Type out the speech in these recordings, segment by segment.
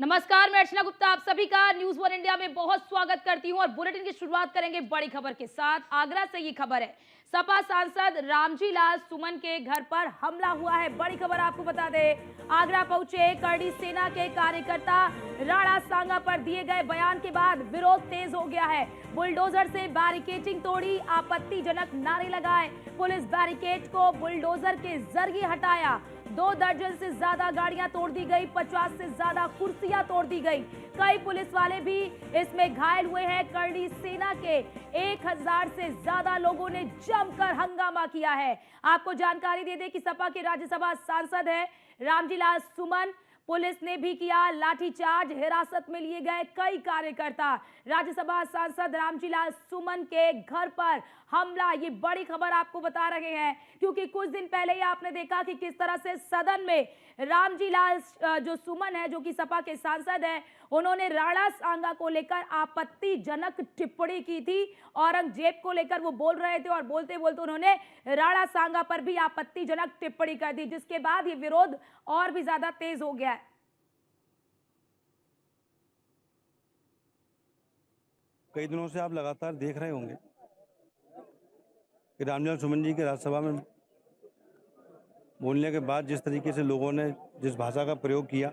नमस्कार, मैं अर्चना गुप्ता आप सभी का न्यूज वन इंडिया में बहुत स्वागत करती हूं और बुलेटिन की शुरुआत करेंगे बड़ी खबर के साथ। आगरा से ये खबर है, सपा सांसद रामजी लाल सुमन के घर पर हमला हुआ है। बड़ी खबर आपको बता दें, आगरा पहुंचे करणी सेना के कार्यकर्ता राणा सांगा पर दिए गए बयान के बाद विरोध तेज हो गया है। बुलडोजर से बैरिकेडिंग तोड़ी, आपत्तिजनक नारे लगाए, पुलिस बैरिकेड को बुलडोजर के जरिए हटाया। 2 दर्जन से ज्यादा गाड़ियां तोड़ दी गई, 50 से ज्यादा कुर्सियां तोड़ दी गई। कई पुलिस वाले भी इसमें घायल हुए हैं। करणी सेना के 1000 से ज्यादा लोगों ने जमकर हंगामा किया है। आपको जानकारी दे दें कि सपा के राज्यसभा सांसद है रामजी लाल सुमन, पुलिस ने भी किया लाठीचार्ज, हिरासत में लिए गए कई कार्यकर्ता। राज्यसभा सांसद रामजी लाल सुमन के घर पर हमला, ये बड़ी खबर आपको बता रहे हैं क्योंकि कुछ दिन पहले ही आपने देखा कि किस तरह से सदन में रामजी लाल जो सुमन है, जो कि सपा के सांसद हैं, उन्होंने राणा सांगा को लेकर आपत्तिजनक टिप्पणी की थी। औरंगजेब को लेकर वो बोल रहे थे और बोलते बोलते उन्होंने राणा सांगा पर भी आपत्तिजनक टिप्पणी कर दी, जिसके बाद ये विरोध और भी ज्यादा तेज हो गया है। कई दिनों से आप लगातार देख रहे होंगे कि रामजी लाल सुमन जी के राज्यसभा में बोलने के बाद जिस तरीके से लोगों ने जिस भाषा का प्रयोग किया,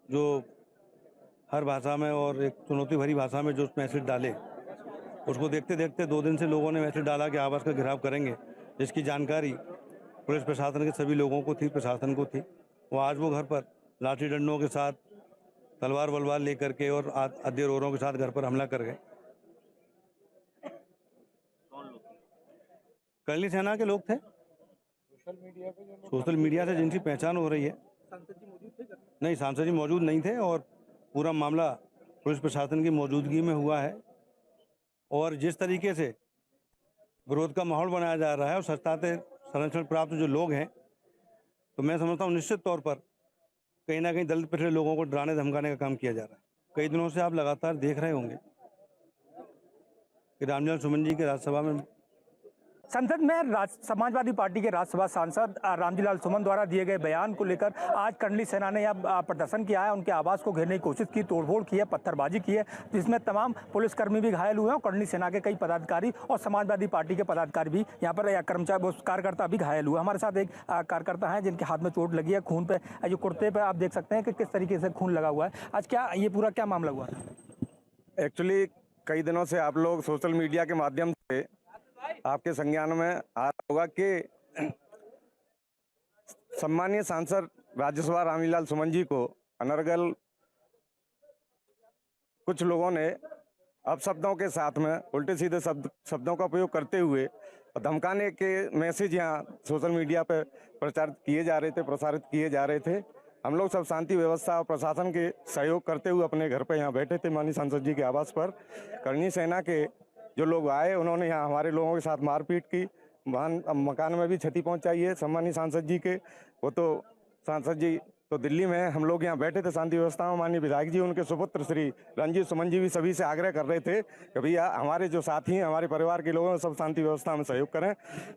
जो हर भाषा में और एक चुनौती भरी भाषा में जो मैसेज डाले, उसको देखते देखते 2 दिन से लोगों ने मैसेज डाला कि आवास का घेराव करेंगे, जिसकी जानकारी पुलिस प्रशासन के सभी लोगों को थी, प्रशासन को थी। वो आज वो घर पर लाठी डंडों के साथ, तलवार वलवार लेकर के और आधे रोरों के साथ घर पर हमला कर गए। करणी सेना के लोग थे। सोशल मीडिया से जिनकी पहचान हो रही है, नहीं, सांसद जी मौजूद नहीं थे और पूरा मामला पुलिस प्रशासन की मौजूदगी में हुआ है। और जिस तरीके से विरोध का माहौल बनाया जा रहा है और सत्ता से संरक्षण प्राप्त जो लोग हैं, तो मैं समझता हूँ निश्चित तौर पर कहीं ना कहीं दलित पिछड़े लोगों को डराने धमकाने का काम किया जा रहा है। कई दिनों से आप लगातार देख रहे होंगे कि रामजी लाल सुमन जी के राज्यसभा में संसद में समाजवादी पार्टी के राज्यसभा सांसद रामजी लाल सुमन द्वारा दिए गए बयान को लेकर आज करणी सेना ने यह प्रदर्शन किया है। उनके आवास को घेरने की कोशिश की, तोड़फोड़ की है, पत्थरबाजी की है, जिसमें तमाम पुलिसकर्मी भी घायल हुए हैं और करणी सेना के कई पदाधिकारी और समाजवादी पार्टी के पदाधिकारी भी यहाँ पर कर्मचारी कार्यकर्ता भी घायल हुए। हमारे साथ एक कार्यकर्ता हैं जिनके हाथ में चोट लगी है, खून पे, जो कुर्ते पे आप देख सकते हैं कि किस तरीके से खून लगा हुआ है। आज क्या ये पूरा क्या मामला हुआ? एक्चुअली कई दिनों से आप लोग सोशल मीडिया के माध्यम से आपके संज्ञान में आ रहा होगा कि सम्मानीय सांसद राज्यसभा रामजी लाल सुमन जी को अनर्गल कुछ लोगों ने अपशब्दों के साथ में उल्टे सीधे शब्दों का उपयोग करते हुए धमकाने के मैसेज यहाँ सोशल मीडिया पर प्रचारित किए जा रहे थे, प्रसारित किए जा रहे थे। हम लोग सब शांति व्यवस्था और प्रशासन के सहयोग करते हुए अपने घर पर यहाँ बैठे थे, माननीय सांसद जी के आवास पर। करणी सेना के जो लोग आए, उन्होंने यहाँ हमारे लोगों के साथ मारपीट की, मकान में भी क्षति पहुंचाई है सम्मानीय सांसद जी के। वो तो सांसद जी तो दिल्ली में है, हम लोग यहाँ बैठे थे शांति व्यवस्था में। माननीय विधायक जी, उनके सुपुत्र श्री रणजीत सुमन जी भी सभी से आग्रह कर रहे थे कि भैया हमारे जो साथी हैं, हमारे परिवार के लोगों सब शांति व्यवस्था में सहयोग करें।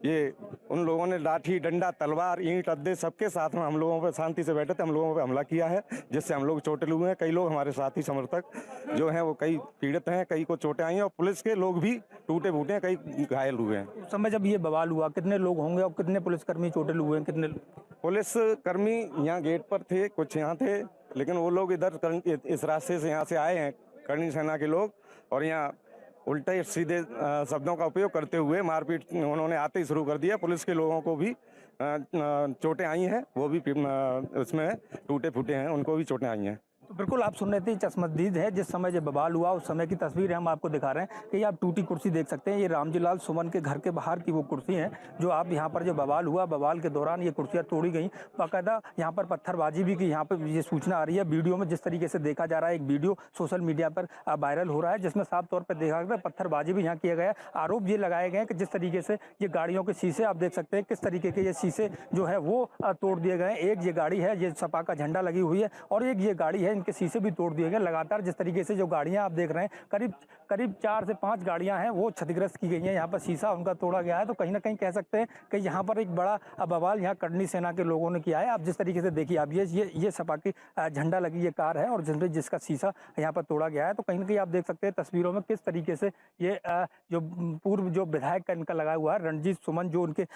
ये उन लोगों ने लाठी डंडा तलवार ईंट अद्दे सबके साथ में हम लोगों पर शांति से बैठे थे, हम लोगों पर हमला किया है, जिससे हम लोग चोटिल हुए हैं। कई लोग हमारे साथी समर्थक जो हैं वो कई पीड़ित हैं, कई को चोटें आई हैं और पुलिस के लोग भी टूटे फूटे हैं, कई घायल हुए हैं। उस समय जब ये बवाल हुआ, कितने लोग होंगे और कितने पुलिसकर्मी चोटिल हुए हैं? कितने पुलिस कर्मी यहाँ गेट पर थे, कुछ यहाँ थे, लेकिन वो लोग इधर इस रास्ते से यहाँ से आए हैं करणी सेना के लोग, और यहाँ उल्टे सीधे शब्दों का उपयोग करते हुए मारपीट उन्होंने आते ही शुरू कर दिया। पुलिस के लोगों को भी चोटें आई हैं, वो भी उसमें टूटे फूटे हैं, उनको भी चोटें आई हैं। तो बिल्कुल आप सुन रहे थे, चश्मदीद है जिस समय जब बवाल हुआ उस समय की तस्वीर हम आपको दिखा रहे हैं कि ये आप टूटी कुर्सी देख सकते हैं। ये रामजी लाल सुमन के घर के बाहर की वो कुर्सी है जो आप यहाँ पर जो बवाल हुआ, बवाल के दौरान ये कुर्सियाँ तोड़ी गई, बाकायदा यहाँ पर पत्थरबाजी भी की। यहाँ पर ये सूचना आ रही है वीडियो में, जिस तरीके से देखा जा रहा है, एक वीडियो सोशल मीडिया पर वायरल हो रहा है जिसमें साफ तौर पर देखा गया पत्थरबाजी भी यहाँ किया गया। आरोप ये लगाए गए कि जिस तरीके से ये गाड़ियों के शीशे आप देख सकते हैं, किस तरीके के ये शीशे जो है वो तोड़ दिए गए। एक ये गाड़ी है, ये सपा का झंडा लगी हुई है और एक ये गाड़ी है, उनके शीशे भी तोड़ दिए गए। लगातार जिस तरीके से जो गाड़ियां आप देख रहे हैं, करीब 4 से 5 गाड़ियां हैं वो क्षतिग्रस्त की गई हैं। यहाँ पर शीशा उनका तोड़ा गया है। तो कहीं ना कहीं कह सकते हैं कि यहाँ पर एक बड़ा बवाल यहाँ करनी सेना के लोगों ने किया है। आप जिस तरीके से देखिए, आप ये सपा की झंडा लगी ये कार है और जिसका शीशा यहाँ पर तोड़ा गया है। तो कहीं ना कहीं आप देख सकते हैं तस्वीरों में किस तरीके से ये जो पूर्व जो विधायक का इनका लगा हुआ है, रणजीत सुमन, जो उनके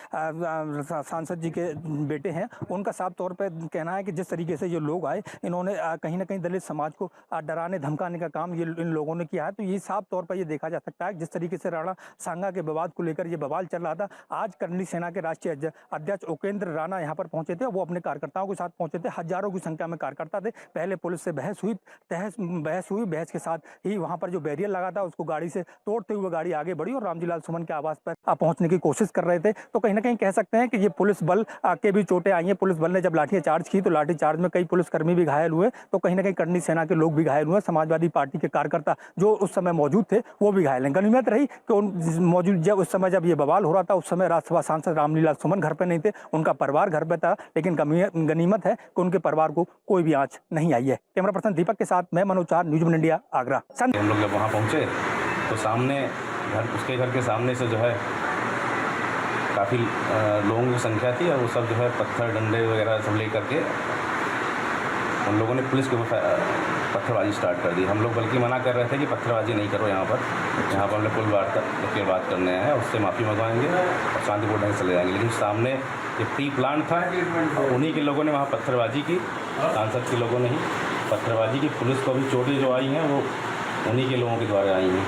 सांसद जी के बेटे हैं, उनका साफ तौर पे कहना है कि जिस तरीके से ये लोग आए, इन्होंने कहीं ना कहीं दलित समाज को डराने धमकाने का काम ये इन लोगों ने किया है। तो ये साफ तौर पर ये देखा जा सकता है जिस तरीके से राणा सांगा के विवाद को लेकर ये बवाल चल रहा था। आज करनी सेना के राष्ट्रीय अध्यक्ष उपेंद्र राणा यहाँ पर पहुंचे थे। वो अपने कार्यकर्ताओं के साथ पहुंचे थे। हजारों की संख्या में कार्यकर्ता थे। पहले पुलिस से बहस हुई, बहस के साथ ही वहां पर जो बैरियर लगा था उसको गाड़ी से तोड़ते हुए गाड़ी आगे बढ़ी और रामजीलाल सुमन के आवास पर पहुंचने की कोशिश कर रहे थे। तो कहीं ना कहीं कह सकते हैं कि ये पुलिस बल के भी चोटें आई हैं। पुलिस बल ने जब लाठीचार्ज की तो लाठीचार्ज में कई पुलिसकर्मी भी घायल हुए। तो कहीं ना कहीं करनी सेना के लोग भी घायल हुए। समाजवादी पार्टी के कार्यकर्ता जो उस समय मौजूद थे वो भी घायल हैं। गनीमत रही कि मौजूद जब उस समय जब ये बवाल हो रहा था, उस समय राज्यसभा सांसद रामलीला सुमन घर पे नहीं थे, उनका परिवार घर पे था। लेकिन गनीमत है कि उनके परिवार को कोई भी आंच नहीं आई है। कैमरा पर्सन दीपक के साथ मैं मनोज चार, न्यूज़ 1 इंडिया, आगरा। हम लोग जब वहाँ पहुँचे तो सामने उसके घर के सामने से जो है काफ़ी लोगों की संख्या थी और वो सब जो है पत्थर डंडे वगैरह सब ले करके उन लोगों ने पुलिस के ऊपर पत्थरबाजी स्टार्ट कर दी। हम लोग बल्कि मना कर रहे थे कि पत्थरबाजी नहीं करो यहाँ पर हम लोग कुल बात करने आए हैं, उससे माफ़ी मंगवाएंगे और शांतिपूर्ण ढंग से चले जाएंगे। लेकिन सामने ये प्री प्लान था और उन्हीं के लोगों ने वहाँ पत्थरबाजी की, सांसद के लोगों ने ही पत्थरबाजी की। पुलिस को भी चोटें जो आई हैं वो उन्हीं के लोगों के द्वारा आई हैं।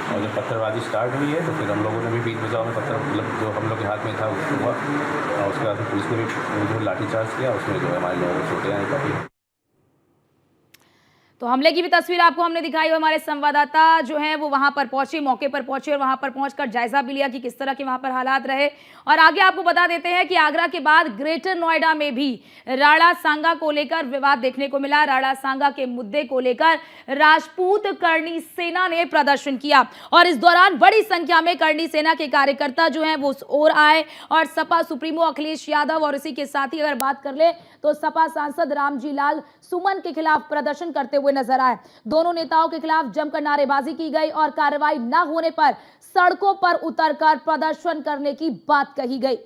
और जब पत्थरबाजी स्टार्ट हुई है तो फिर हम लोगों ने भी बीच बचाव में पत्थर मतलब जो हम लोग के हाथ में था उसको हुआ और उसके बाद पुलिस ने भी लाठीचार्ज किया। उसमें जो है हमारे लोगों को चोटें आई काफ़ी। तो हमले की भी तस्वीर आपको हमने दिखाई और हमारे संवाददाता जो हैं वो वहां पर पहुंचे, मौके पर पहुंचे और वहां पर पहुंचकर जायजा भी लिया कि किस तरह के वहां पर हालात रहे। और आगे आपको बता देते हैं कि आगरा के बाद ग्रेटर नोएडा में भी राणा सांगा को लेकर विवाद देखने को मिला। राणा सांगा के मुद्दे को लेकर राजपूत करनी सेना ने प्रदर्शन किया और इस दौरान बड़ी संख्या में करनी सेना के कार्यकर्ता जो हैं वो उस ओर आए और सपा सुप्रीमो अखिलेश यादव और इसी के साथ ही अगर बात कर ले तो सपा सांसद रामजीलाल सुमन के खिलाफ प्रदर्शन करते हुए नजर आए। दोनों नेताओं के खिलाफ जमकर नारेबाजी की गई और कार्रवाई न होने पर सड़कों पर उतरकर प्रदर्शन करने की बात कही गई।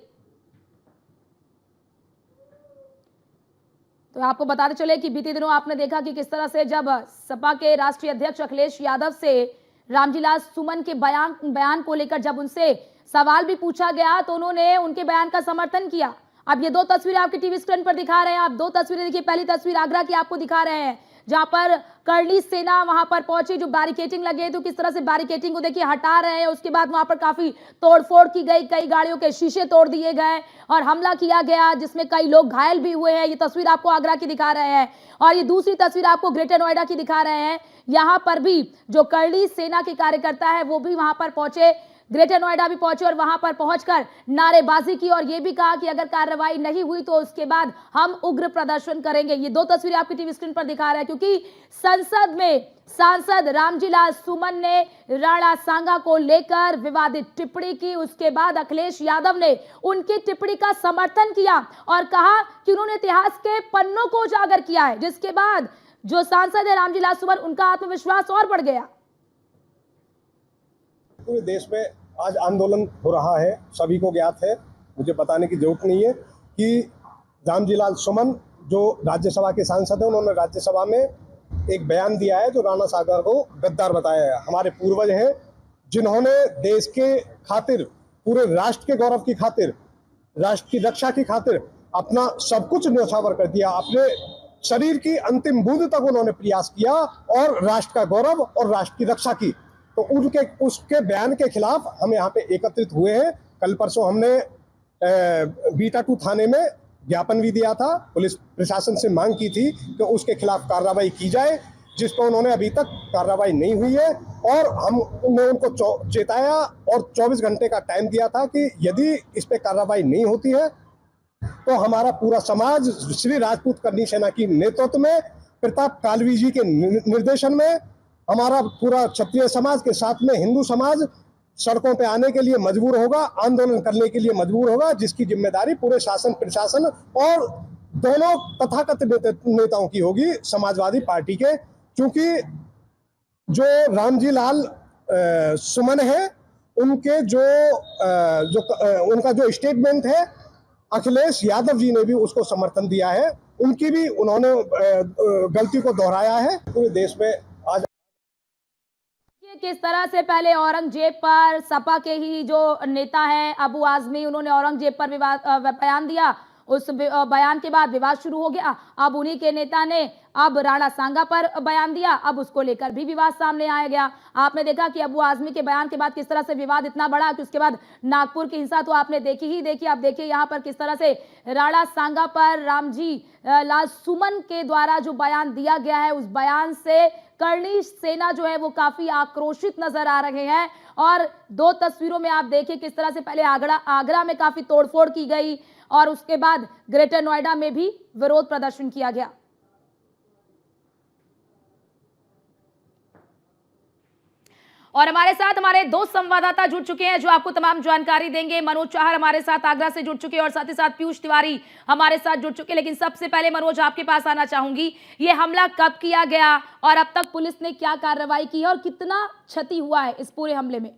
तो आपको बताते चले कि बीते दिनों आपने देखा कि किस तरह से जब सपा के राष्ट्रीय अध्यक्ष अखिलेश यादव से रामजीलाल सुमन के बयान को लेकर जब उनसे सवाल भी पूछा गया तो उन्होंने उनके बयान का समर्थन किया। अब ये दो तस्वीरें आपके टीवी स्क्रीन पर दिखा रहे हैं। आप दो तस्वीरें देखिए। पहली तस्वीर आगरा की आपको दिखा रहे हैं जहां पर करनी सेना वहां पर पहुंची, जो बैरिकेटिंग लगे तो किस तरह से बैरिकेटिंग को देखिए हटा रहे हैं। उसके बाद वहां पर काफी तोड़फोड़ की गई, कई गाड़ियों के शीशे तोड़ दिए गए और हमला किया गया जिसमें कई लोग घायल भी हुए हैं। ये तस्वीर आपको आगरा की दिखा रहे हैं और ये दूसरी तस्वीर आपको ग्रेटर नोएडा की दिखा रहे हैं। यहां पर भी जो करनी सेना के कार्यकर्ता है वो भी वहां पर पहुंचे, ग्रेटर नोएडा भी पहुंचे और वहां पर पहुंचकर नारेबाजी की और यह भी कहा कि अगर कार्रवाई नहीं हुई तो उसके बाद हम उग्र प्रदर्शन करेंगे। ये दो तस्वीरें आपकी टीवी स्क्रीन पर दिखा रहा है क्योंकि संसद में सांसद रामजीलाल सुमन ने राणा सांगा को लेकर विवादित टिप्पणी की। उसके बाद अखिलेश यादव ने उनकी टिप्पणी का समर्थन किया और कहा कि उन्होंने इतिहास के पन्नों को उजागर किया है, जिसके बाद जो सांसद है रामजीलाल सुमन उनका आत्मविश्वास और बढ़ गया। पूरे देश में आज आंदोलन हो रहा है, सभी को ज्ञात है, मुझे बताने की जरूरत नहीं है कि रामजीलाल सुमन जो राज्यसभा के सांसद हैं उन्होंने राज्यसभा में एक बयान दिया है जो राणा सांगा को गद्दार बताया है। हमारे पूर्वज हैं जिन्होंने देश के खातिर, पूरे राष्ट्र के गौरव की खातिर, राष्ट्र की रक्षा की खातिर अपना सब कुछ न्यौछावर कर दिया। अपने शरीर की अंतिम बूंद तक उन्होंने प्रयास किया और राष्ट्र का गौरव और राष्ट्र की रक्षा की। तो उसके बयान के खिलाफ हम यहाँ पे एकत्रित हुए हैं। कल परसों हमने बीटा 2 थाने में ज्ञापन भी दिया था, पुलिस प्रशासन से मांग की थी कि उसके खिलाफ कार्रवाई की जाए, जिस पर उन्होंने अभी तक कार्रवाई नहीं हुई है। और हमने उनको चेताया और 24 घंटे का टाइम दिया था कि यदि इस पे कार्रवाई नहीं होती है तो हमारा पूरा समाज श्री राजपूत करनी सेना की नेतृत्व में, प्रताप कालवी जी के निर्देशन में, हमारा पूरा क्षत्रिय समाज के साथ में हिंदू समाज सड़कों पे आने के लिए मजबूर होगा, आंदोलन करने के लिए मजबूर होगा, जिसकी जिम्मेदारी पूरे शासन प्रशासन और दोनों तथाकथित नेताओं की होगी, समाजवादी पार्टी के, क्योंकि जो रामजी लाल सुमन है उनके उनका जो स्टेटमेंट है, अखिलेश यादव जी ने भी उसको समर्थन दिया है, उनकी भी उन्होंने गलती को दोहराया है। पूरे देश में आज किस तरह से पहले औरंगजेब पर सपा के ही जो नेता है अबू आजमी, उन्होंने औरंगजेब पर बयान दिया, उस बयान के बाद विवाद शुरू हो गया। अब उन्हीं के नेता ने अब राणा सांगा पर बयान दिया, अब उसको लेकर भी विवाद सामने आया गया। आपने देखा कि अबू आजमी के बयान के बाद किस तरह से विवाद इतना बड़ा कि उसके बाद नागपुर की हिंसा तो आपने देखी। अब देखिए यहाँ पर किस तरह से राणा सांगा पर रामजी लाल सुमन के द्वारा जो बयान दिया गया है, उस बयान से करणी सेना जो है वो काफी आक्रोशित नजर आ रहे हैं। और दो तस्वीरों में आप देखिए किस तरह से पहले आगरा में काफी तोड़फोड़ की गई और उसके बाद ग्रेटर नोएडा में भी विरोध प्रदर्शन किया गया। और हमारे साथ हमारे दो संवाददाता जुड़ चुके हैं जो आपको तमाम जानकारी देंगे। मनोज चाहर हमारे साथ आगरा से जुड़ चुके हैं और साथ ही साथ पीयूष तिवारी हमारे साथ जुड़ चुके हैं। लेकिन सबसे पहले मनोज, आपके पास आना चाहूंगी, ये हमला कब किया गया और अब तक पुलिस ने क्या कार्रवाई की है और कितना क्षति हुआ है इस पूरे हमले में?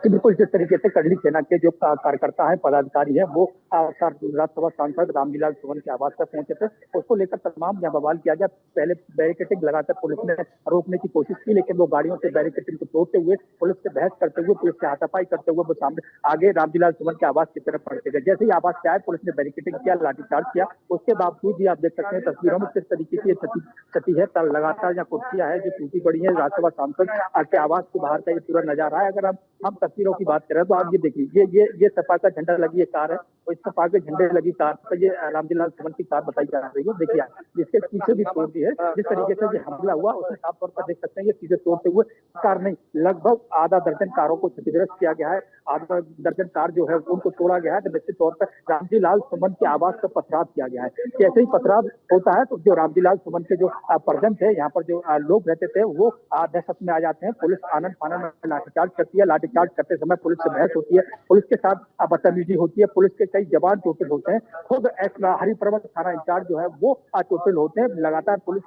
बिल्कुल, जिस तरीके से करणी सेना के जो कार्यकर्ता है, पदाधिकारी है, वो राज्यसभा सांसद रामजी लाल सुमन के आवास पर पहुंचे थे, उसको लेकर तमाम यहाँ बवाल किया गया। पहले बैरिकेडिंग लगाकर पुलिस ने रोकने की कोशिश की, लेकिन वो गाड़ियों से बैरिकेडिंग को तोड़ते हुए, पुलिस से बहस करते हुए, पुलिस से हाथापाई करते हुए वो सामने आगे रामजी लाल सुमन के आवास की तरफ बढ़ते गए। जैसे ही आवास से आए, पुलिस ने बैरिकेडिंग किया, लाठीचार्ज किया। उसके बावजूद भी आप देख सकते हैं तस्वीरों में किस तरीके की क्षति है। लगातार यहाँ कुर्सियां है जो टूटी पड़ी है। राज्यसभा सांसद के आवास के बाहर का ये पूरा नजारा है। अगर हम तस्वीरों की बात करें तो आप ये देखिए, ये सपा का झंडा लगी ये कार है, और इस सपा के झंडे लगी कार पर ये रामजी लाल सुमन की कार बताई जा रही है। देखिए जिसके पीछे भी तोड़ दी है, जिस तरीके से ये हमला हुआ उसे साफ तौर पर देख सकते हैं। ये सीधे तोड़ते हुए कार नहीं, लगभग आधा दर्जन कारों को क्षतिग्रस्त किया गया है। आधा दर्जन कार जो है उनको तोड़ा गया है। तो निश्चित तौर पर रामजी लाल सुमन के आवास पर पथराव किया गया है। जैसे ही पथराव होता है तो जो रामजी लाल सुमन के जो परिजन थे, यहाँ पर जो लोग रहते थे, वो दहशत में आ जाते हैं। पुलिस आनन फानन में लाठीचार्ज करती है। लाठीचार्ज करते समय पुलिस से बहस होती है, पुलिस के साथ बदतमीजी होती है। पुलिस के कई जवान चोटिल होते हैं। खुद हरिपर्वत थाना इंचार्ज जो है वो चोटिल होते हैं। लगातार पुलिस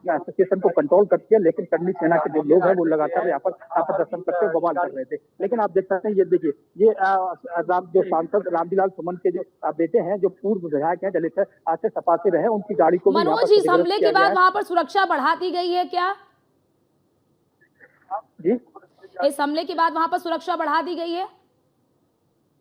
सिचुएशन को कंट्रोल करती है, लेकिन करणी सेना के जो लोग हैं वो लगातार यहाँ पर प्रदर्शन करते हुए बवाल कर रहे थे। लेकिन आप देख सकते हैं, ये देखिए, ये जो सांसद रामजी लाल सुमन के जो बेटे हैं, जो पूर्व विधायक हैं, दलित है, आज से सपा से रहे, उनकी गाड़ी को मनोज, इस हमले के बाद वहां पर सुरक्षा बढ़ा दी गई है क्या? जी, इस हमले के बाद वहां पर सुरक्षा बढ़ा दी गई है?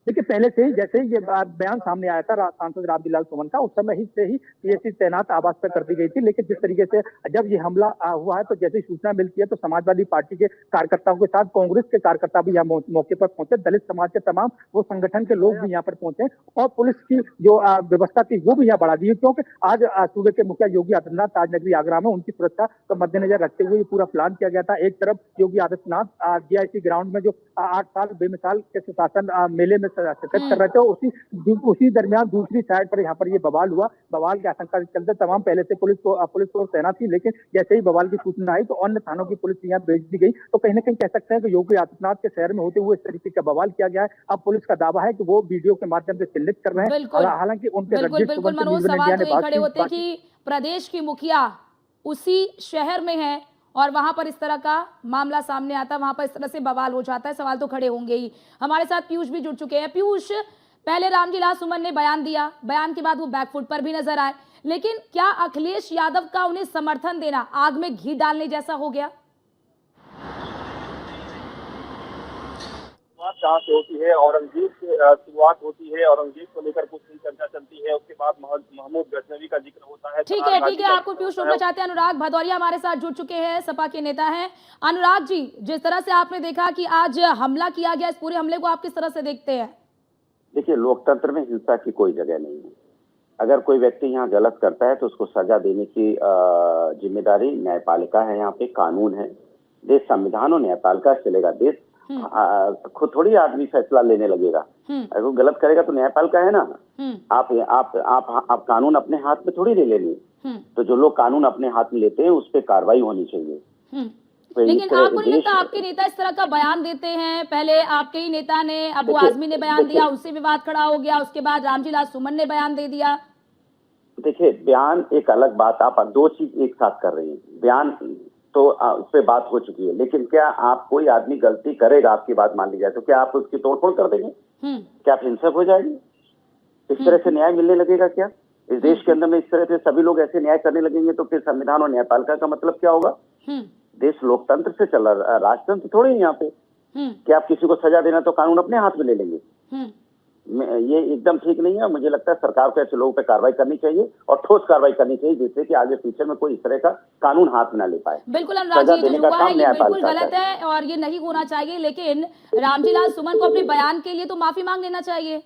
देखिए, पहले से ही जैसे ये बयान सामने आया था सांसद रामजी लाल सुमन का, उस समय ही से ही पीएससी तैनात आवास पर कर दी गई थी। लेकिन जिस तरीके से जब ये हमला हुआ है तो जैसे ही सूचना मिलती है तो समाजवादी पार्टी के कार्यकर्ताओं के साथ कांग्रेस के कार्यकर्ता भी यहाँ मौके पर पहुंचे। दलित समाज के तमाम वो संगठन के लोग भी यहाँ पर पहुंचे और पुलिस की जो व्यवस्था थी वो भी यहाँ बढ़ा दी है, क्योंकि आज सूबे के मुखिया योगी आदित्यनाथ ताजनगरी आगरा में उनकी सुरक्षा को मद्देनजर रखते हुए ये पूरा प्लान किया गया था। एक तरफ योगी आदित्यनाथ जीआईसी ग्राउंड में जो 8 साल बेमिसाल के सुशासन मेले में शिरकत कर रहे थे, उसी दरमियान दूसरी साइड पर यहाँ पर ये बवाल हुआ। बवाल के आशंका के चलते तमाम पहले से पुलिस को तैनात थी, लेकिन जैसे ही बवाल की सूचना आई तो अन्य थानों की पुलिस यहाँ भेज दी गई। तो कहीं ना कहीं कह सकते हैं कि योगी आदित्यनाथ के शहर में होते हुए इस तरीके का बवाल किया गया है। अब पुलिस का दावा है कि वो वीडियो के माध्यम से चिन्हित कर रहे हैं। हालांकि उनके बिल्कुल मनोज, सवाल तो खड़े होते हैं कि प्रदेश की मुखिया उसी शहर में है और वहां पर इस तरह का मामला सामने आता है, वहां पर इस तरह से बवाल हो जाता है, सवाल तो खड़े होंगे ही। हमारे साथ पीयूष भी जुड़ चुके हैं। पीयूष, पहले रामजी लाल सुमन ने बयान दिया, बयान के बाद वो बैकफुट पर भी नजर आए, लेकिन क्या अखिलेश यादव का उन्हें समर्थन देना आग में घी डालने जैसा हो गया? जहाँ से होती है औरंगजेब से शुरुआत होती है, औरंगजेब को लेकर कुछ चर्चा चलती है, उसके बाद महमूद गजनवी का जिक्र होता है। ठीक है, आपको पीयूष रोकना चाहते हैं। अनुराग भदौरिया हमारे साथ जुड़ चुके हैं, सपा के नेता हैं। अनुराग जी, जिस तरह से आपने देखा कि आज हमला किया गया, इस पूरे हमले को आप किस तरह से देखते हैं? देखिए, लोकतंत्र में हिंसा की कोई जगह नहीं है। अगर कोई व्यक्ति यहाँ गलत करता है तो उसको सजा देने की जिम्मेदारी न्यायपालिका है। यहाँ पे कानून है, देश संविधान और न्यायपालिका चलेगा। देश खुद थोड़ी आदमी फैसला लेने लगेगा। अगर वो गलत करेगा तो न्यायपालिका है ना। आप कानून अपने हाथ में थोड़ी ले लेंगे। तो जो लोग कानून अपने हाथ में लेते हैं उस पर कार्रवाई होनी चाहिए। लेकिन आपको नहीं लगता आपके नेता इस तरह का बयान देते हैं? पहले आपके ही नेता ने, अबू आजमी ने बयान दिया, उससे विवाद खड़ा हो गया, उसके बाद रामजी लाल सुमन ने बयान दे दिया। देखिए, बयान एक अलग बात, आप दो चीज एक साथ कर रही हैं। बयान तो उस पर बात हो चुकी है, लेकिन क्या आप कोई आदमी गलती करेगा, आपकी बात मान ली जाए, तो क्या आप उसकी तोड़फोड़ कर देंगे? क्या आप हिंसक हो जाएंगे? इस तरह से न्याय मिलने लगेगा क्या इस देश के अंदर में? इस तरह से सभी लोग ऐसे न्याय करने लगेंगे तो फिर संविधान और न्यायपालिका का मतलब क्या होगा? देश लोकतंत्र से चल रहा है, राजतंत्र थोड़ी है यहाँ पे। क्या आप किसी को सजा देना तो कानून अपने हाथ में ले लेंगे? ये एकदम ठीक नहीं है। मुझे लगता है सरकार को ऐसे लोगों पे कार्रवाई करनी चाहिए और ठोस कार्रवाई करनी चाहिए, जिससे कि आगे फ्यूचर में कोई इस तरह का कानून हाथ में ना ले पाए। बिल्कुल अनुराग जी, जो हुआ है ये बिल्कुल गलत है और ये नहीं होना चाहिए, लेकिन रामजी लाल सुमन को अपने बयान के लिए तो माफी मांग लेना चाहिए।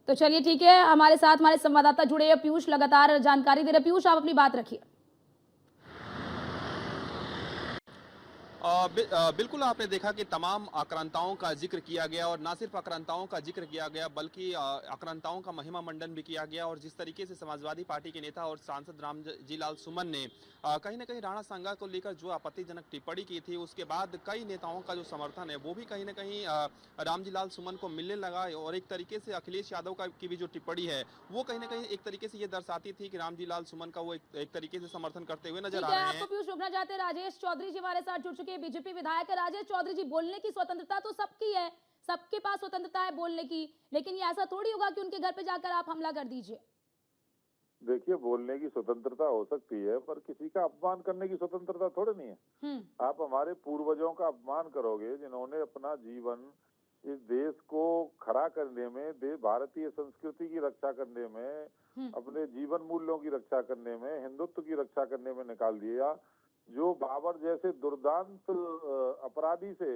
तो चलिए ठीक है, हमारे साथ हमारे संवाददाता जुड़े हैं पीयूष, लगातार जानकारी दे रहे। पीयूष, आप अपनी बात रखिए। बिल्कुल, आपने देखा कि तमाम आक्रांताओं का जिक्र किया गया और ना सिर्फ आक्रांताओं का जिक्र किया गया बल्कि आक्रांताओं का महिमा मंडन भी किया गया। और जिस तरीके से समाजवादी पार्टी के नेता और सांसद रामजी लाल सुमन ने कहीं ना कहीं राणा सांगा को लेकर जो आपत्तिजनक टिप्पणी की थी, उसके बाद कई नेताओं का जो समर्थन है वो भी कहीं ना कहीं रामजी लाल सुमन को मिलने लगा। और एक तरीके से अखिलेश यादव की भी जो टिप्पणी है वो कहीं ना कहीं एक तरीके से ये दर्शाती थी कि रामजी लाल सुमन का वो एक तरीके से समर्थन करते हुए नजर आ रहे हैं। आपको पीयूष रुकना चाहते हैं, राजेश चौधरी जी हमारे साथ जुड़ चुके हैं, बीजेपी विधायक है। राजेश चौधरी जी, बोलने की स्वतंत्रता तो सबकी है, सबके पास स्वतंत्रता है बोलने की, लेकिन ये ऐसा थोड़ी होगा कि उनके घर पे जाकर आप हमला कर दीजिए। देखिए, बोलने की स्वतंत्रता हो सकती है, पर किसी का अपमान करने की स्वतंत्रता थोड़ी नहीं है। आप हमारे पूर्वजों का अपमान करोगे, जिन्होंने अपना जीवन इस देश को खड़ा करने में, भारतीय संस्कृति की रक्षा करने में, अपने जीवन मूल्यों की रक्षा करने में, हिंदुत्व की रक्षा करने में निकाल दिया। जो बाबर जैसे दुर्दांत अपराधी से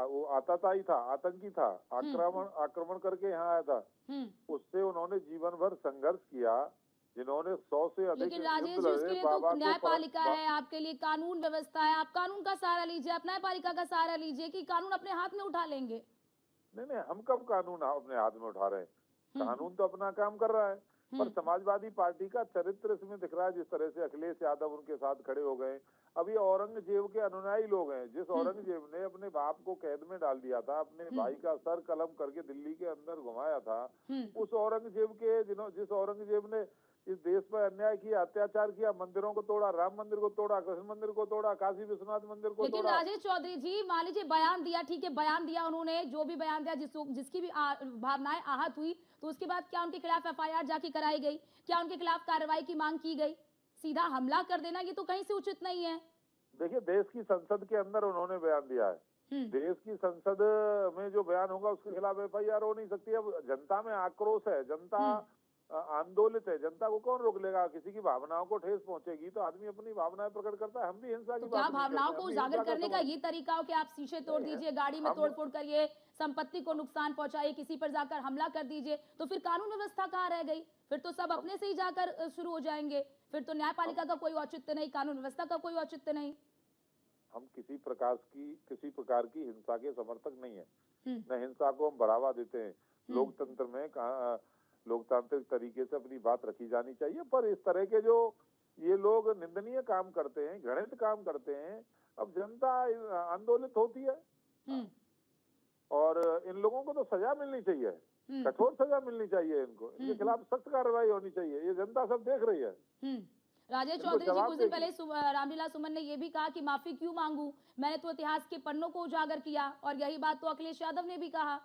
वो आतताई था, आतंकी था, आक्रमण करके यहाँ आया था, उससे उन्होंने जीवन भर संघर्ष किया। जिन्होंने 100 से अधिक लेकिन राजेश जी, उसके लिए तो न्यायपालिका है, आपके लिए कानून व्यवस्था है, आप कानून का सहारा लीजिए, आप न्यायपालिका का सहारा लीजिए कि कानून अपने हाथ में उठा लेंगे। नहीं, हम कब कानून अपने हाथ में उठा रहे हैं? कानून तो अपना काम कर रहा है, पर समाजवादी पार्टी का चरित्र इसमें दिख रहा है। जिस तरह से अखिलेश यादव उनके साथ खड़े हो गए, अब ये औरंगजेब के अनुयायी लोग हैं। जिस औरंगजेब ने अपने बाप को कैद में डाल दिया था, अपने भाई का सर कलम करके दिल्ली के अंदर घुमाया था, उस औरंगजेब के जिस औरंगजेब ने इस देश पर अन्याय किया, अत्याचार किया, मंदिरों को तोड़ा, राम मंदिर को तोड़ा, कृष्ण मंदिर को तोड़ा, काशी विश्वनाथ मंदिर को तोड़ा। लेकिन राजेश चौधरी जी, मान लीजिए बयान दिया, ठीक है, बयान दिया उन्होंने, जो भी बयान दिया, जिसकी भी भावनाएं आहत हुई, तो उसके बाद क्या उनके खिलाफ एफआईआर जाके कराई गई? क्या उनके खिलाफ कार्रवाई की मांग की गई? सीधा हमला कर देना ये तो कहीं से उचित नहीं है। देखिए, देश की संसद के अंदर उन्होंने बयान दिया है। देश की संसद में जो बयान होगा उसके खिलाफ एफआईआर हो नहीं सकती। अब जनता में आक्रोश है, जनता आंदोलित है, जनता को कौन रोक लेगा? किसी की भावनाओं को ठेस पहुंचेगी तो आदमी अपनी भावनाएं प्रकट करता है। हम भी हिंसा की क्या भावनाओं को उजागर करने का ये तरीका हो कि आप शीशे तोड़ दीजिए, गाड़ी में तोड़फोड़ करिए, संपत्ति को नुकसान पहुंचाइए, किसी पर जाकर हमला कर दीजिए, तो फिर कानून व्यवस्था कहाँ रह गई? फिर तो सब अपने से ही जाकर शुरू हो जाएंगे, फिर तो न्यायपालिका का कोई औचित्य नहीं, कानून व्यवस्था का कोई औचित्य नहीं। हम किसी प्रकार की हिंसा के समर्थक नहीं है, न हिंसा को हम बढ़ावा देते हैं। लोकतंत्र में लोकतांत्रिक तरीके से अपनी बात रखी जानी चाहिए, पर इस तरह के जो ये लोग निंदनीय काम करते हैं, घृणित काम करते हैं, अब जनता आंदोलित होती है और इन लोगों को तो सजा मिलनी चाहिए, कठोर सजा मिलनी चाहिए। इनके खिलाफ सख्त कार्रवाई होनी चाहिए। ये जनता सब देख रही है। राजेश चौधरी जी, कुछ दिन पहले रामजी लाल सुमन ने यह भी कहा कि माफी क्यों मांगू, मैंने तो इतिहास के पन्नों को उजागर किया। और यही बात तो अखिलेश यादव ने भी कहा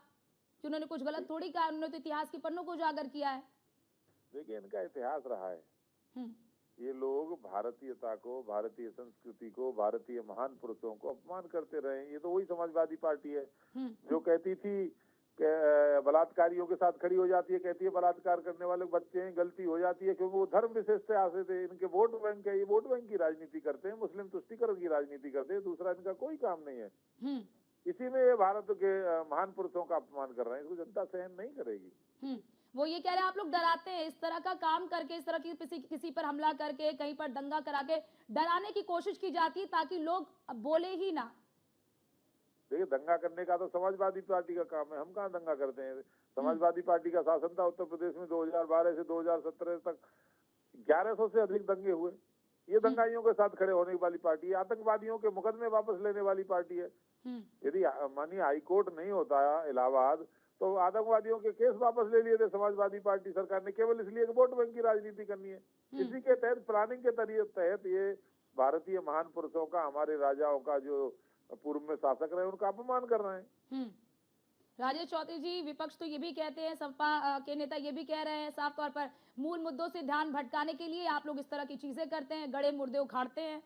कि उन्होंने कुछ गलत थोड़ी कहा, उन्होंने तो इतिहास के पन्नों को उजागर किया है। देखिए, इनका इतिहास रहा है। ये लोग भारतीयता को, भारतीय संस्कृति को, भारतीय महान पुरुषों को अपमान करते रहे। ये तो वही समाजवादी पार्टी है जो कहती थी बलात्कारियों के साथ खड़ी हो जाती है, कहती है बलात्कार करने वाले बच्चे हैं, गलती हो जाती है क्योंकि वो धर्म विशेष से आते थे। इनके वोट बैंक है, ये वोट बैंक की राजनीति करते हैं, मुस्लिम तुष्टीकरण की राजनीति करते हैं। दूसरा इनका कोई काम नहीं है। इसी में ये भारत के महान पुरुषों का अपमान कर रहे हैं। इसको जनता सहन नहीं करेगी। वो ये कह रहे हैं आप लोग डराते हैं, इस तरह का काम करके, इस तरह की किसी पर हमला करके, कहीं पर दंगा करा के डराने की कोशिश की जाती है ताकि लोग बोले ही ना। देखिए, दंगा करने का तो समाजवादी पार्टी का काम है, हम कहाँ दंगा करते हैं। समाजवादी पार्टी का शासन था उत्तर प्रदेश में 2012 से 2017 तक 1100 से अधिक दंगे हुए। ये दंगाइयों के साथ खड़े होने वाली पार्टी है, आतंकवादियों के मुकदमे वापस लेने वाली पार्टी है। यदि मानिए हाईकोर्ट नहीं होता इलाहाबाद तो आतंकवादियों के केस वापस ले लिए थे समाजवादी पार्टी सरकार ने, केवल इसलिए कि वोट बैंक की राजनीति करनी है। इसी के तहत प्लानिंग के तहत ये भारतीय महान पुरुषों का, हमारे राजाओं का जो पूर्व में शासक रहे, उनका अपमान कर रहे हैं। राजेश चौधरी जी, विपक्ष तो ये भी कहते हैं, सपा के नेता ये भी कह रहे हैं साफ तौर पर, मूल मुद्दों से ध्यान भटकाने के लिए आप लोग इस तरह की चीजें करते हैं, गड़े मुर्दे उखाड़ते हैं।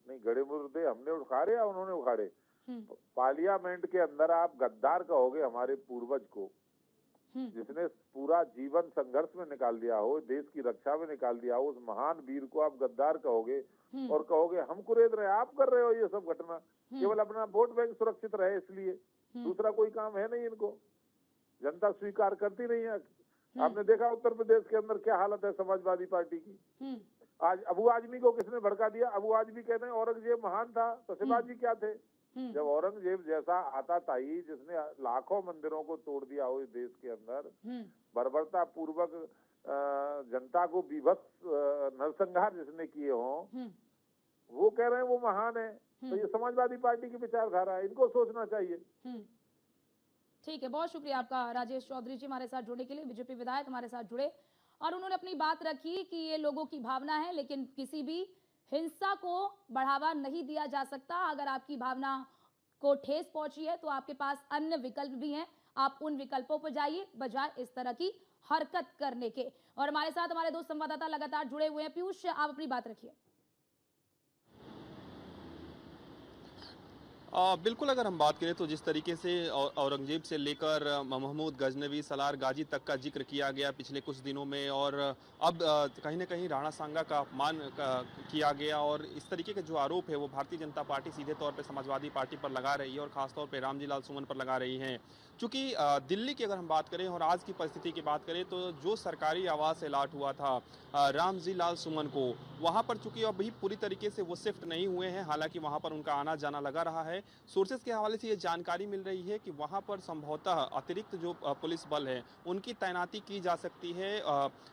नहीं, गड़े मुर्दे हमने उखाड़े या उन्होंने उखाड़े? पार्लियामेंट के अंदर आप गद्दार कहोगे हमारे पूर्वज को, जिसने पूरा जीवन संघर्ष में निकाल दिया हो, देश की रक्षा में निकाल दिया हो, उस महान वीर को आप गद्दार कहोगे और कहोगे हम कुरेद रहे, आप कर रहे हो ये सब घटना केवल अपना वोट बैंक सुरक्षित रहे इसलिए, दूसरा कोई काम है नहीं इनको। जनता स्वीकार करती नहीं है। आपने देखा उत्तर प्रदेश के अंदर क्या हालत है समाजवादी पार्टी की। आज अबू आजमी को किसने भड़का दिया? अबू आजमी कहते हैं औरंगजेब महान था, तो शिवाजी क्या थे? जब औरंगजेब जैसा आता ताई जिसने लाखों मंदिरों को तोड़ दिया हो इस देश के अंदर, बर्बरता पूर्वक जनता को विभत्स नरसंहार जिसने किए हो, वो कह रहे हैं वो महान है। तो ये समाजवादी पार्टी की विचारधारा है, इनको सोचना चाहिए। ठीक है, बहुत शुक्रिया आपका राजेश चौधरी जी हमारे साथ जुड़ने के लिए। बीजेपी विधायक हमारे साथ जुड़े और उन्होंने अपनी बात रखी कि ये लोगों की भावना है, लेकिन किसी भी हिंसा को बढ़ावा नहीं दिया जा सकता। अगर आपकी भावना को ठेस पहुंची है तो आपके पास अन्य विकल्प भी हैं, आप उन विकल्पों पर जाइए बजाय इस तरह की हरकत करने के। और हमारे साथ हमारे दो संवाददाता लगातार जुड़े हुए हैं। पीयूष, आप अपनी बात रखिए। बिल्कुल, अगर हम बात करें तो जिस तरीके से औरंगजेब से लेकर महमूद गजनवी, सलार गाजी तक का जिक्र किया गया पिछले कुछ दिनों में, और अब कहीं ना कहीं राणा सांगा का अपमान किया गया, और इस तरीके के जो आरोप है वो भारतीय जनता पार्टी सीधे तौर पे समाजवादी पार्टी पर लगा रही है और खासतौर पे रामजी लाल सुमन पर लगा रही है। चूंकि दिल्ली की अगर हम बात करें और आज की परिस्थिति की बात करें तो जो सरकारी आवास अलाट हुआ था रामजी लाल सुमन को, वहाँ पर चूंकि अभी पूरी तरीके से वो शिफ्ट नहीं हुए हैं, हालांकि वहाँ पर उनका आना जाना लगा रहा है। सोर्सेज के हवाले से ये जानकारी मिल रही है कि वहां पर संभवतः अतिरिक्त जो पुलिस बल है उनकी तैनाती की जा सकती है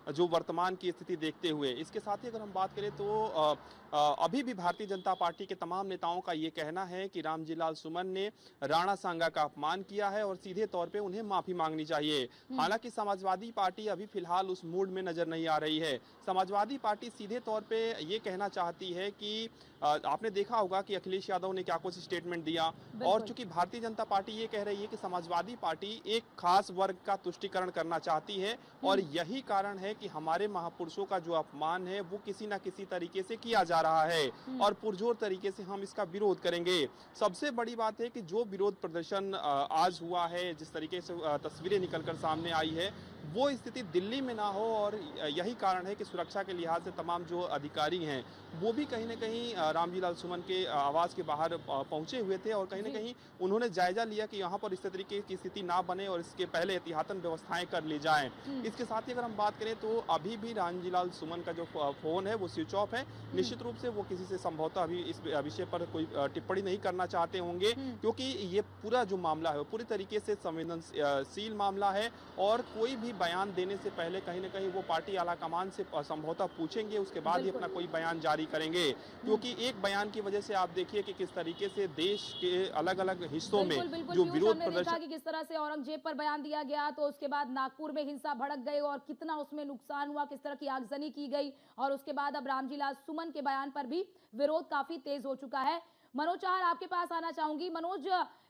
जो वर्तमान की स्थिति देखते हुए। इसके साथ ही अगर हम बात करें तो अभी भी भारतीय जनता पार्टी के तमाम नेताओं का ये कहना है कि रामजी लाल सुमन ने राणा सांगा का अपमान किया है और सीधे तौर पे उन्हें माफी मांगनी चाहिए। हालांकि समाजवादी पार्टी अभी फिलहाल उस मूड में नजर नहीं आ रही है। समाजवादी पार्टी सीधे तौर पे ये कहना चाहती है कि आपने देखा होगा कि अखिलेश यादव ने क्या कुछ स्टेटमेंट दिया, और चूंकि भारतीय जनता पार्टी ये कह रही है कि समाजवादी पार्टी एक खास वर्ग का तुष्टीकरण करना चाहती है और यही कारण है कि हमारे महापुरुषों का जो अपमान है वो किसी ना किसी तरीके से किया जा रहा है और पुरजोर तरीके से हम इसका विरोध करेंगे। सबसे बड़ी बात है कि जो विरोध प्रदर्शन आज हुआ है, जिस तरीके से तस्वीरें निकलकर सामने आई है, वो स्थिति दिल्ली में ना हो, और यही कारण है कि सुरक्षा के लिहाज से तमाम जो अधिकारी हैं वो भी कहीं ना कहीं रामजी लाल सुमन के आवास के बाहर पहुंचे हुए थे और कहीं ना कहीं उन्होंने जायजा लिया कि यहाँ पर इस तरीके की स्थिति ना बने और इसके पहले एहतियातन व्यवस्थाएं कर ली जाएं। इसके साथ ही अगर हम बात करें तो अभी भी रामजी लाल सुमन का जो फोन है वो स्विच ऑफ है। निश्चित रूप से वो किसी से संभवतः अभी इस विषय पर कोई टिप्पणी नहीं करना चाहते होंगे, क्योंकि ये पूरा जो मामला है वो पूरी तरीके से संवेदनशील मामला है और कोई भी बयान देने से पहले कहीं ना कहीं वो पार्टी आला कमान से संभवतः पूछेंगे, उसके बाद ही अपना कोई बयान जारी करेंगे। क्योंकि एक बयान की वजह से आप देखिए कि किस तरीके से देश के अलग अलग हिस्सों में जो विरोध प्रदर्शन, कि किस तरह से औरंगजेब पर बयान दिया गया तो उसके बाद नागपुर में हिंसा भड़क गई और कितना उसमें नुकसान हुआ, किस तरह की आगजनी की गई, और उसके बाद अब रामजी लाल सुमन के बयान पर भी विरोध काफी तेज हो चुका है। मनोज चाहर, आपके पास आना चाहूंगी। मनोज,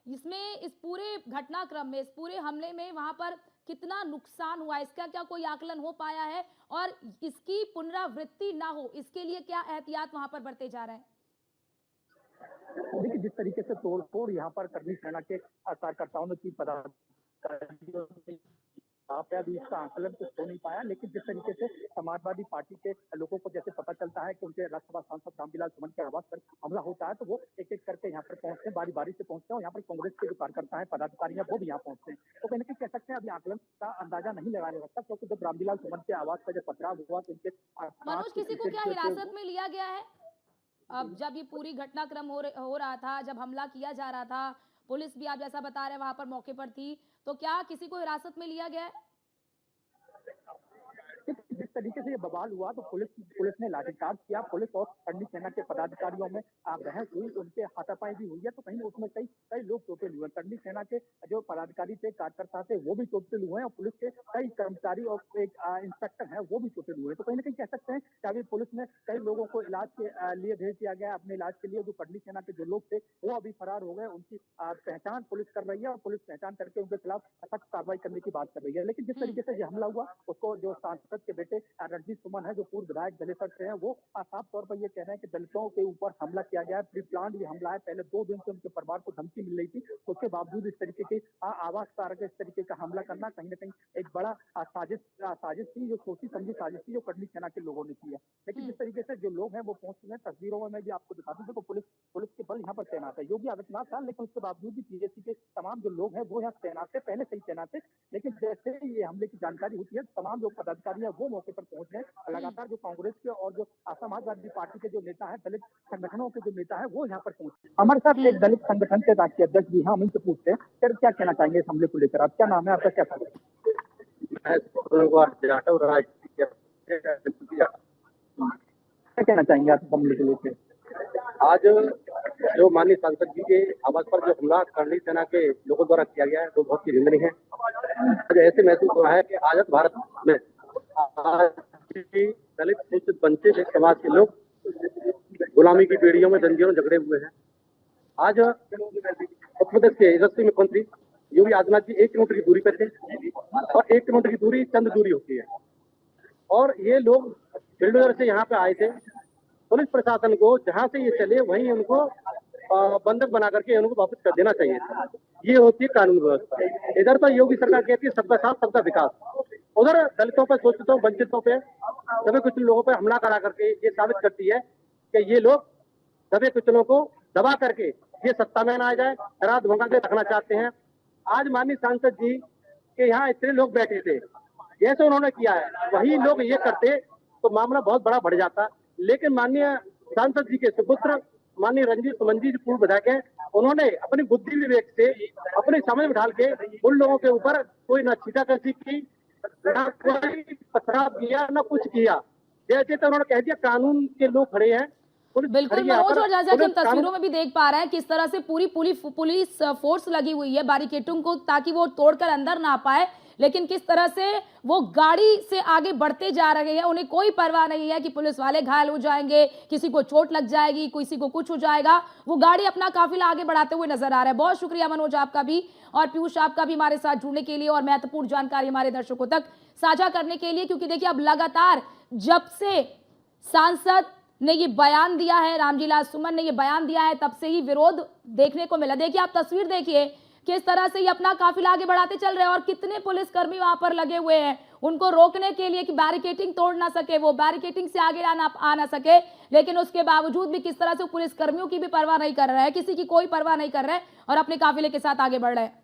इसमें इस पूरे घटनाक्रम में, इस पूरे हमले में वहां पर कितना नुकसान हुआ, इसका क्या कोई आकलन हो पाया है, और इसकी पुनरावृत्ति ना हो इसके लिए क्या एहतियात वहां पर बरते जा रहे हैं? देखिए, जिस तरीके से तोड़फोड़ यहाँ पर करनी सेना के कार्यकर्ताओं ने की, अभी इसका आकलन कुछ हो नहीं पाया, लेकिन जिस तरीके से समाजवादी पार्टी के लोगों को जैसे पता चलता है कि उनके राज्यसभा सांसद रामजी लाल सुमन के आवास पर हमला होता है तो वो एक एक करके यहाँ पर पहुंचते हैं, बारी बारी से पहुंचते हैं, और यहाँ पर कांग्रेस के जो कार्यकर्ता है, पदाधिकारी हैं, वो भी यहाँ पहुंचते हैं। तो कहीं ना कहीं कह सकते हैं अभी आकलन का अंदाजा नहीं लगाने लगता, क्योंकि जब रामजी लाल सुमन के आवास का जब पथराव हुआ तो उनके मनोज, किसी को क्या हिरासत में लिया गया है? अब जब ये पूरी घटनाक्रम हो रहा था, जब हमला किया जा रहा था, पुलिस भी आप जैसा बता रहे हैं वहां पर मौके पर थी, तो क्या किसी को हिरासत में लिया गया है? जिस तरीके से ये बवाल हुआ तो पुलिस ने लाठीचार्ज किया। पुलिस और कर्णी सेना के पदाधिकारियों में बहस हुई, उनके हाथापाई भी हुई है। तो कहीं उसमें कई लोग चोटिल हुए। कर्णी सेना के जो पदाधिकारी थे, कार्यकर्ता थे, वो भी चोटिल हुए हैं और पुलिस के कई कर्मचारी और एक इंस्पेक्टर है वो भी चोटिल हुए। तो कहीं ना कहीं कह सकते हैं कि अभी पुलिस ने कई लोगों को इलाज के लिए भेज दिया गया। अपने इलाज के लिए जो कर्णी सेना के जो लोग थे वो अभी फरार हो गए। उनकी पहचान पुलिस कर रही है और पुलिस पहचान करके उनके खिलाफ सख्त कार्रवाई करने की बात कर रही है। लेकिन जिस तरीके से ये हमला हुआ, उसको जो सांसद के बेटे रणजीत सुमन है, जो पूर्व विधायक दलित से हैं, वो साफ तौर पर ये कह रहे हैं कि दलितों के ऊपर हमला किया गया है, प्री प्लान ये हमला है। पहले 2 दिन से उनके परिवार को धमकी मिल रही थी, उसके बावजूद इस तरीके की आवाज पार इस तरीके का हमला करना कहीं ना कहीं एक बड़ा साजिश थी, जो सोची समझी साजिश थी, जो कर्णी सेना के लोगों ने की है। लेकिन जिस तरीके से जो लोग हैं वो पहुंच चुके हैं, तस्वीरों में मैं भी आपको दिखा दूं, देखो पुलिस के बल यहाँ पर तैनात है। योगी आदित्यनाथ था, लेकिन उसके बावजूद भी पीएससी के तमाम जो लोग हैं वो यहाँ तैनात थे, पहले से ही तैनात थे। लेकिन जैसे ये हमले की जानकारी होती है, तमाम जो पदाधिकारी है वो मौके पर पहुंच गए। लगातार जो कांग्रेस के और जो समाजवादी पार्टी के जो नेता है, दलित संगठनों के जो नेता है, वो यहाँ पर पहुंचे। हमारे साथ एक दलित संगठन के राष्ट्रीय अध्यक्ष भी हैं, हम इनसे पूछते हैं सर क्या कहना चाहेंगे इस हमले को लेकर। आप क्या नाम है आपका, क्या कहना चाहेंगे आप हमले को लेकर? आज जो माननीय सांसद जी के आवास पर जो हमला कर्णी सेना के लोगों द्वारा किया गया है, तो बहुत ही निंदनीय है। आज ऐसे महसूस हो रहा है कि आजाद भारत में आज दलित शोषित वंचित समाज के लोग गुलामी की बेड़ियों में जंजीरों झगड़े हुए हैं। आज उत्तर प्रदेश के यशस्वी मुख्यमंत्री योगी आदित्यनाथ जी 1 किलोमीटर की दूरी पर थे और 1 किलोमीटर की दूरी चंद दूरी होती है, और ये लोग बिल्डोजर से यहाँ पे आए थे। पुलिस प्रशासन को जहाँ से ये चले वहीं उनको बंधक बना करके उनको वापस कर देना चाहिए था। ये होती है कानून व्यवस्था। इधर तो योगी सरकार कहती है सबका साथ सबका विकास, उधर दलितों पर, शोषितों, वंचितों पे, सभी कुछ लोगों पर हमला करा करके ये साबित करती है कि ये लोग दबे कुचलों को दबा करके ये सत्ता में आ जाए, डरा धमका के रखना चाहते हैं। आज माननीय सांसद जी के यहाँ इतने लोग बैठे थे, जैसे उन्होंने किया है वही लोग ये करते तो मामला बहुत बड़ा बढ़ जाता। लेकिन माननीय सांसद जी के सुपुत्र माननीय रणजीत सुमन जी पूर्व विधायक हैं, उन्होंने अपनी बुद्धि विवेक से अपनी समझ ढाल के उन लोगों के ऊपर कोई न छीटाकशी की, न कोई पथराव किया, न कुछ किया। जैसे तो उन्होंने कह दिया कानून के लोग खड़े हैं। बिल्कुल मनोज, और जैसा कि हम तस्वीरों में भी देख पा रहे हैं किस तरह से पूरी पुलिस फोर्स लगी हुई है बैरिकेडिंग को, ताकि वो तोड़कर अंदर ना पाए। लेकिन किस तरह से वो गाड़ी से आगे बढ़ते जा रहे हैं, उन्हें कोई परवाह नहीं है कि पुलिस वाले घायल हो जाएंगे, किसी को चोट लग जाएगी, किसी को कुछ हो जाएगा। वो गाड़ी अपना काफिला आगे बढ़ाते हुए नजर आ रहा है। बहुत शुक्रिया मनोज आपका भी, और पीयूष आपका भी हमारे साथ जुड़ने के लिए और महत्वपूर्ण जानकारी हमारे दर्शकों तक साझा करने के लिए। क्योंकि देखिए अब लगातार जब से सांसद ने ये बयान दिया है, रामजीलाल सुमन ने ये बयान दिया है, तब से ही विरोध देखने को मिला। देखिए आप तस्वीर देखिए किस तरह से ये अपना काफिला आगे बढ़ाते चल रहे हैं और कितने पुलिसकर्मी वहां पर लगे हुए हैं उनको रोकने के लिए कि बैरिकेडिंग तोड़ ना सके, वो बैरिकेडिंग से आगे आ ना सके। लेकिन उसके बावजूद भी किस तरह से पुलिसकर्मियों की भी परवाह नहीं कर रहे हैं, किसी की कोई परवाह नहीं कर रहे हैं और अपने काफिले के साथ आगे बढ़ रहे हैं।